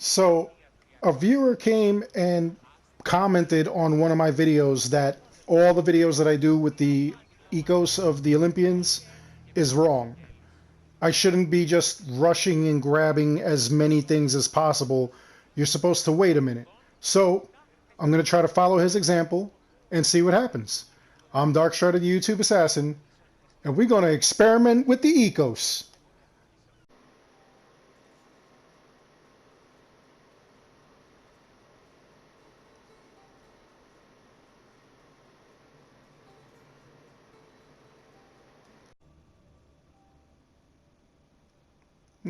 So, a viewer came and commented on one of my videos that all the videos that I do with the Ecos of the Olympians is wrong. I shouldn't be just rushing and grabbing as many things as possible. You're supposed to wait a minute. So, I'm going to try to follow his example and see what happens. I'm Darkstrider, the YouTube Assassin, and we're going to experiment with the Ecos.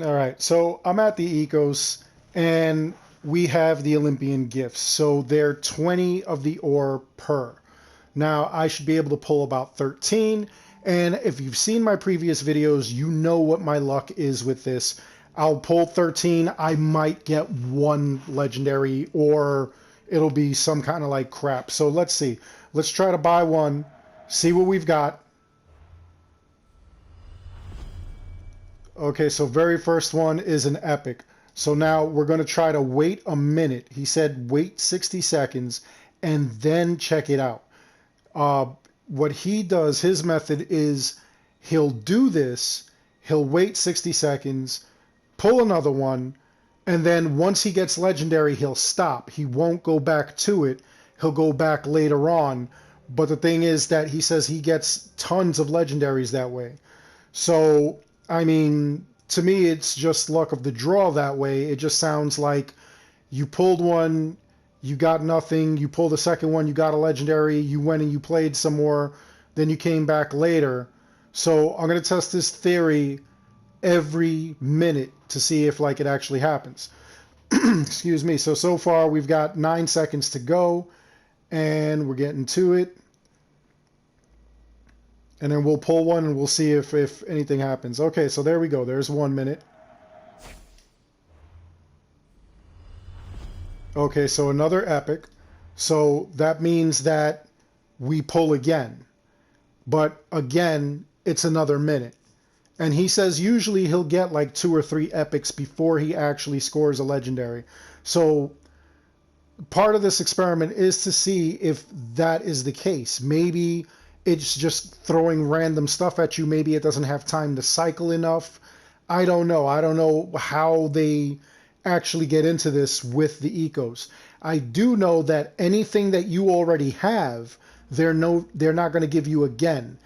All right, so I'm at the Ecos, and we have the Olympian gifts. So they're 20 of the ore per. Now, I should be able to pull about 13, and if you've seen my previous videos, you know what my luck is with this. I'll pull 13, I might get one legendary, or it'll be some kind of like crap. So let's see. Let's try to buy one, see what we've got. Okay, so very first one is an epic. So now we're going to try to wait a minute. He said wait 60 seconds and then check it out. Uh, what he does, his method is he'll do this, he'll wait 60 seconds, pull another one, and then once he gets legendary, he'll stop. He won't go back to it. He'll go back later on. But the thing is that he says he gets tons of legendaries that way. So I mean, to me, it's just luck of the draw that way. It just sounds like you pulled one, you got nothing. You pulled the second one, you got a legendary. You went and you played some more. Then you came back later. So I'm going to test this theory every minute to see if like it actually happens. Excuse me. So far we've got 9 seconds to go, and we're getting to it. And then we'll pull one and we'll see if anything happens. Okay, so there we go. There's 1 minute. Okay, so another epic. So that means that we pull again. But again, it's another minute. And he says usually he'll get like 2 or 3 epics before he actually scores a legendary. So part of this experiment is to see if that is the case. Maybe it's just throwing random stuff at you. Maybe it doesn't have time to cycle enough. I don't know. I don't know how they actually get into this with the Ecos. I do know that anything that you already have, they're not going to give you again.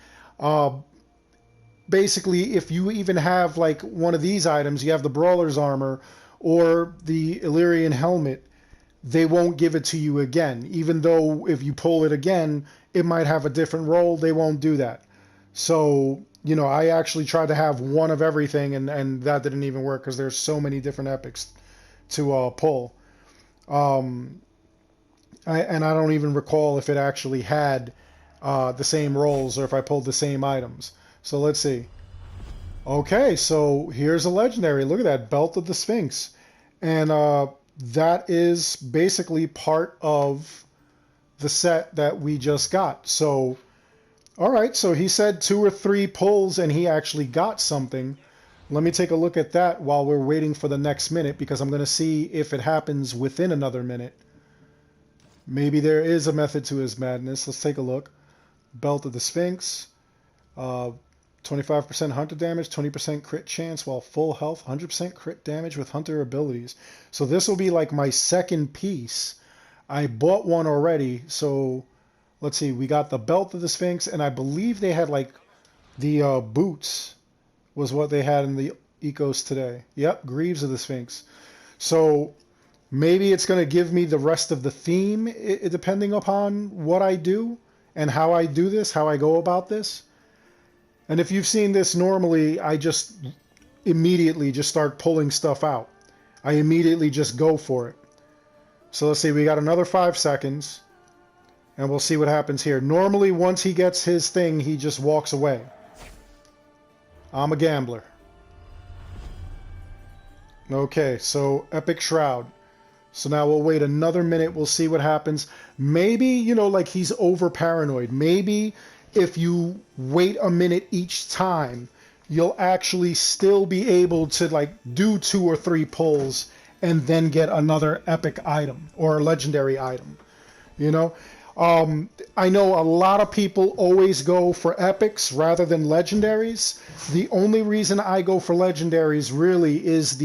Basically, if you even have like one of these items, you have the Brawler's armor or the Illyrian helmet, they won't give it to you again. Even though if you pull it again, it might have a different role. They won't do that. So, you know, I actually tried to have one of everything, and that didn't even work because there's so many different epics to pull. And I don't even recall if it actually had the same roles or if I pulled the same items. So let's see. Okay, so here's a legendary. Look at that, Belt of the Sphinx. And that is basically part of the set that we just got. So, all right, so he said 2 or 3 pulls and he actually got something. Let me take a look at that while we're waiting for the next minute, because I'm going to see if it happens within another minute. Maybe there is a method to his madness. Let's take a look. Belt of the Sphinx. 25% hunter damage, 20% crit chance while full health, 100% crit damage with hunter abilities. So this will be like my second piece. I bought one already, so let's see. We got the Belt of the Sphinx, and I believe they had like the boots was what they had in the Ecos today. Yep, Greaves of the Sphinx. So maybe it's going to give me the rest of the theme, depending upon what I do and how I do this, how I go about this. And if you've seen this normally, I just immediately just start pulling stuff out. I immediately just go for it. So let's see, we got another 5 seconds, and we'll see what happens here. Normally, once he gets his thing, he just walks away. I'm a gambler. Okay, so Epic Shroud. So now we'll wait another minute, we'll see what happens. Maybe, you know, like he's over paranoid. Maybe if you wait a minute each time, you'll actually still be able to like do 2 or 3 pulls and then get another epic item or legendary item. You know, I know a lot of people always go for epics rather than legendaries. The only reason I go for legendaries really is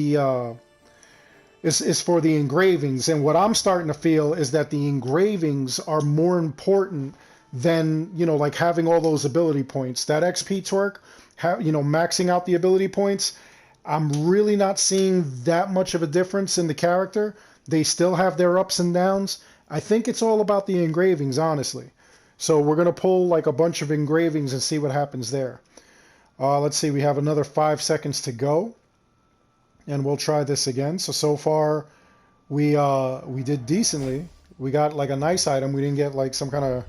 is for the engravings. And what I'm starting to feel is that the engravings are more important than, you know, like having all those ability points. That XP twerk, you know, maxing out the ability points, I'm really not seeing that much of a difference in the character. They still have their ups and downs. I think it's all about the engravings, honestly. So we're going to pull like a bunch of engravings and see what happens there. Let's see, we have another 5 seconds to go. And we'll try this again. So far, we did decently. We got like a nice item. We didn't get like some kind of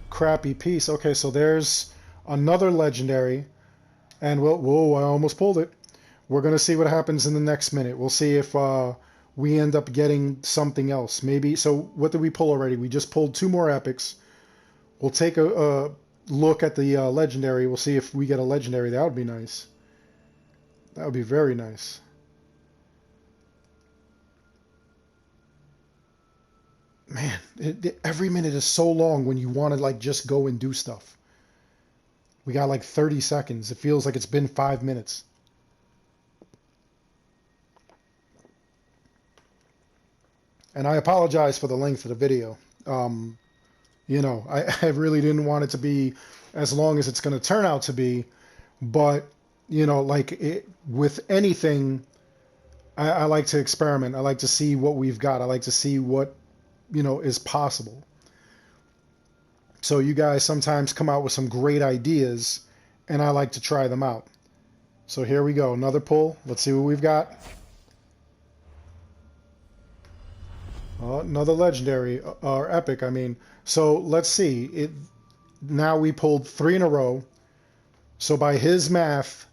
crappy piece. Okay, so there's another legendary. And whoa, I almost pulled it. We're going to see what happens in the next minute. We'll see if we end up getting something else. Maybe. So what did we pull already? We just pulled 2 more epics. We'll take a look at the legendary. We'll see if we get a legendary. That would be nice. That would be very nice. Man, every minute is so long when you want to like just go and do stuff. We got like 30 seconds. It feels like it's been 5 minutes. And I apologize for the length of the video. You know, I really didn't want it to be as long as it's going to turn out to be. But, you know, like with anything, I like to experiment. I like to see what we've got. I like to see what, you know, is possible. So you guys sometimes come out with some great ideas, and I like to try them out. So here we go. Another pull. Let's see what we've got. Another legendary, or epic, I mean. So let's see. Now we pulled 3 in a row. So by his math,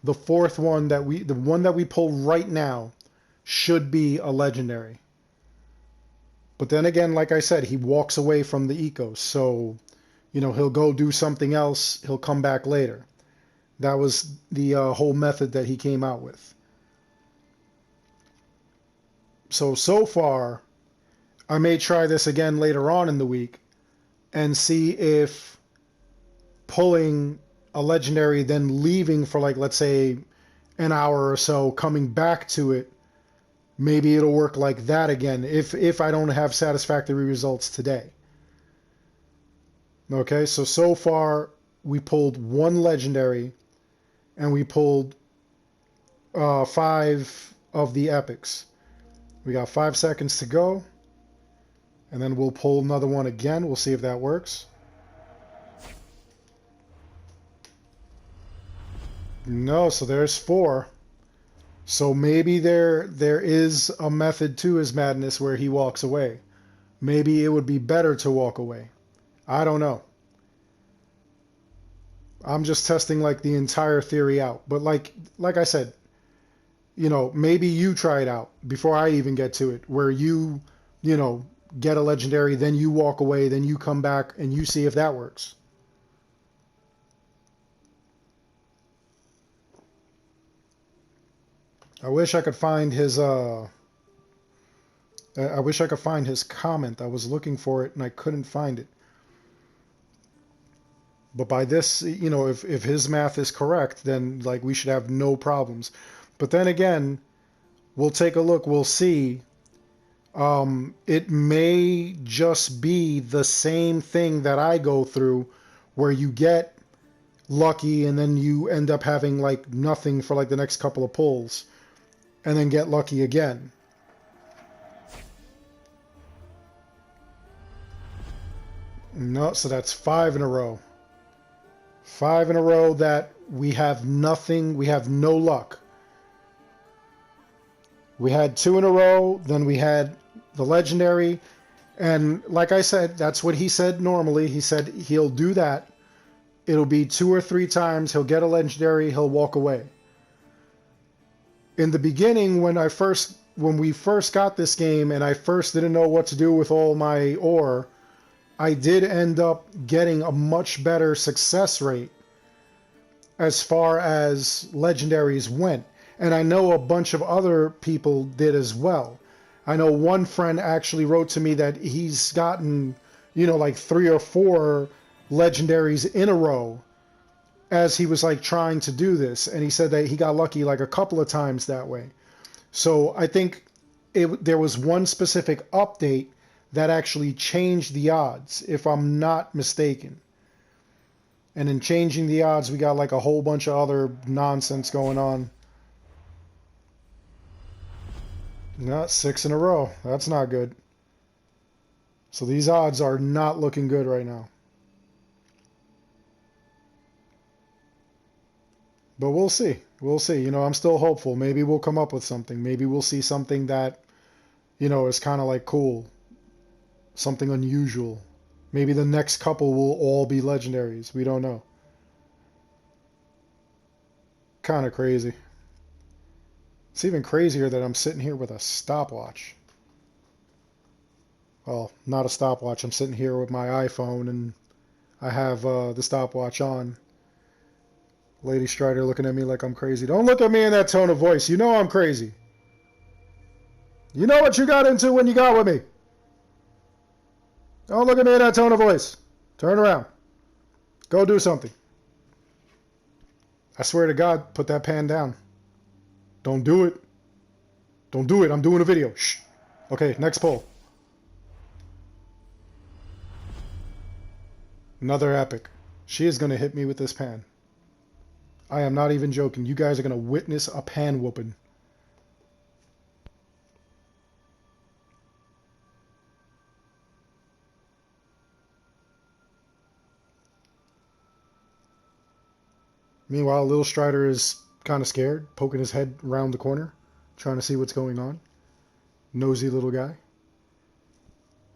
the fourth one the one that we pull right now should be a legendary. But then again, like I said, he walks away from the Oikos. So, you know, he'll go do something else. He'll come back later. That was the whole method that he came out with. So far, I may try this again later on in the week and see if pulling a legendary, then leaving for like, let's say, an hour or so, coming back to it, maybe it'll work like that again if I don't have satisfactory results today. Okay, so far we pulled 1 legendary and we pulled 5 of the epics. We got 5 seconds to go. And then we'll pull another one again. We'll see if that works. No, so there's 4. So maybe there is a method to his madness where he walks away. Maybe it would be better to walk away. I don't know. I'm just testing like the entire theory out. But like I said, you know, maybe you try it out before I even get to it, where you know, get a legendary, then you walk away, then you come back and you see if that works. I wish I could find his I wish I could find his comment. I was looking for it and I couldn't find it. But by this, you know, if his math is correct, then like we should have no problems. But then again, we'll take a look, we'll see. It may just be the same thing that I go through, where you get lucky and then you end up having like nothing for like the next couple of pulls, and then get lucky again. No, so that's 5 in a row. 5 in a row that we have nothing, we have no luck. We had 2 in a row, then we had the legendary, and like I said, that's what he said normally. He said he'll do that. It'll be 2 or 3 times, he'll get a legendary, he'll walk away. In the beginning, when we first got this game and I first didn't know what to do with all my ore, I did end up getting a much better success rate as far as legendaries went. And I know a bunch of other people did as well. I know one friend actually wrote to me that he's gotten, like 3 or 4 legendaries in a row as he was like trying to do this. And he said that he got lucky like a couple of times that way. So I think there was one specific update that actually changed the odds, if I'm not mistaken. And in changing the odds, we got like a whole bunch of other nonsense going on. Not 6 in a row. That's not good. So these odds are not looking good right now. But we'll see. We'll see. I'm still hopeful. Maybe we'll come up with something. Maybe we'll see something that, is kind of like cool. Something unusual. Maybe the next couple will all be legendaries. We don't know. Kind of crazy. It's even crazier that I'm sitting here with a stopwatch. Well, not a stopwatch. I'm sitting here with my iPhone and I have the stopwatch on. Lady Strider looking at me like I'm crazy. Don't look at me in that tone of voice. You know I'm crazy. You know what you got into when you got with me. Don't look at me in that tone of voice. Turn around. Go do something. I swear to God, put that pan down. Don't do it. Don't do it. I'm doing a video. Shh. Okay, next poll. Another epic. She is going to hit me with this pan. I am not even joking. You guys are going to witness a pan whooping. Meanwhile, Little Strider is kind of scared, poking his head around the corner, trying to see what's going on. Nosy little guy.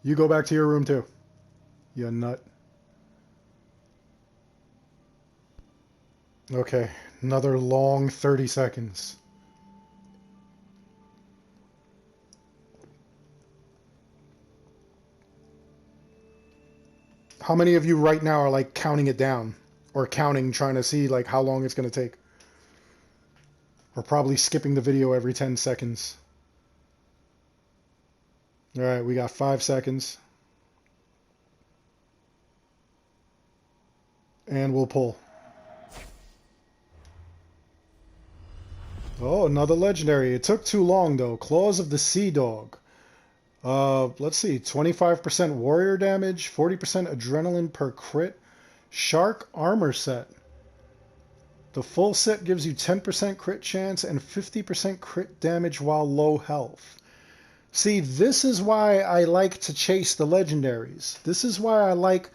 You go back to your room too, you nut. Okay, another long 30 seconds. How many of you right now are like counting it down? Or counting, trying to see like how long it's going to take? Or probably skipping the video every 10 seconds. Alright, we got 5 seconds. And we'll pull. Oh, another legendary. It took too long though. Claws of the Sea Dog. Let's see. 25% warrior damage, 40% adrenaline per crit. Shark armor set. The full set gives you 10% crit chance and 50% crit damage while low health. See, this is why I like to chase the legendaries. This is why I like,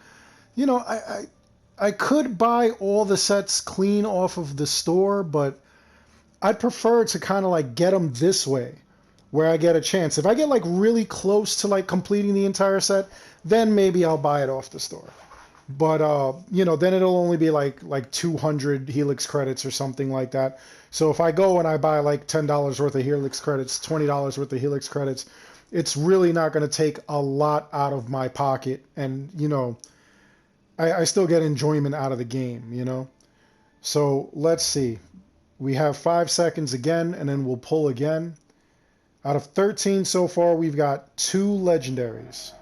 I could buy all the sets clean off of the store, but I'd prefer to kind of like get them this way, where I get a chance. If I get like really close to like completing the entire set, then maybe I'll buy it off the store. But, then it'll only be like 200 Helix credits or something like that. So if I go and I buy like $10 worth of Helix credits, $20 worth of Helix credits, it's really not going to take a lot out of my pocket. And, I still get enjoyment out of the game, So let's see. We have 5 seconds again, and then we'll pull again. Out of 13 so far, we've got 2 legendaries.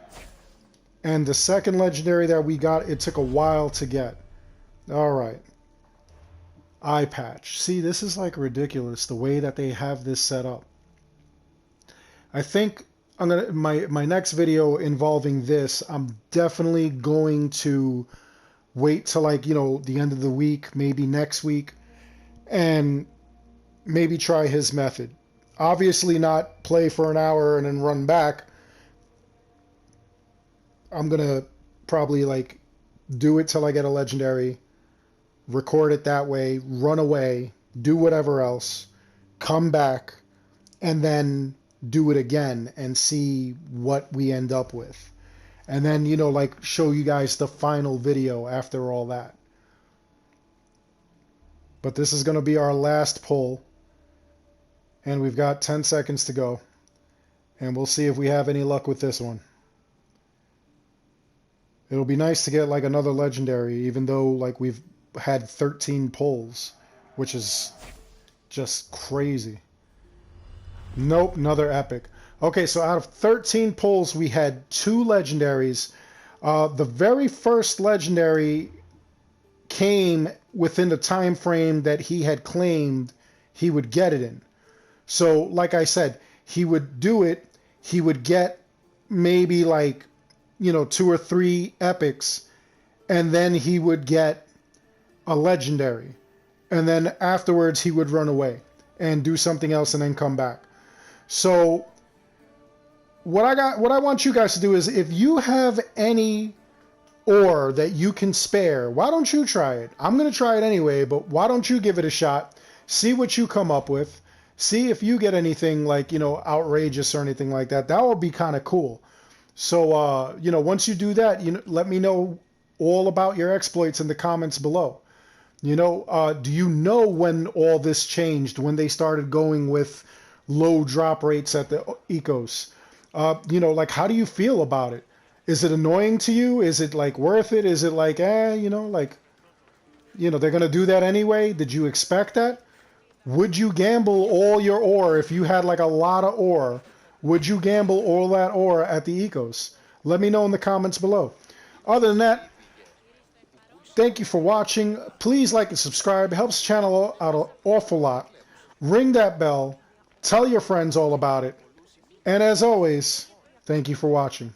And the second legendary that we got, it took a while to get. All right. Eye patch. See, this is like ridiculous, the way that they have this set up. I think I'm gonna my next video involving this, I'm definitely going to wait till like, the end of the week, maybe next week, and maybe try his method. Obviously not play for an hour and then run back. I'm going to probably like do it till I get a legendary, record it that way, run away, do whatever else, come back, and then do it again and see what we end up with. And then, like show you guys the final video after all that. But this is going to be our last pull. And we've got 10 seconds to go. And we'll see if we have any luck with this one. It'll be nice to get like another legendary, even though like we've had 13 pulls, which is Just crazy. Nope, another epic. Okay, so out of 13 pulls, we had 2 legendaries. The very first legendary came within the time frame that he had claimed he would get it in. So, like I said, he would do it. He would get maybe like, 2 or 3 epics, and then he would get a legendary. And then afterwards, he would run away and do something else and then come back. So what I want you guys to do is, if you have any ore that you can spare, why don't you try it? I'm going to try it anyway, but why don't you give it a shot? See what you come up with. See if you get anything like, outrageous or anything like that. That would be kind of cool. So, once you do that, let me know all about your exploits in the comments below. Do you know when all this changed, when they started going with low drop rates at the Oikos? Like, how do you feel about it? Is it annoying to you? Is it like worth it? Is it like, they're going to do that anyway? Did you expect that? Would you gamble all your ore if you had like a lot of ore? Would you gamble all that ore at the Oikos? Let me know in the comments below. Other than that, thank you for watching. Please like and subscribe. It helps the channel out an awful lot. Ring that bell. Tell your friends all about it. And as always, thank you for watching.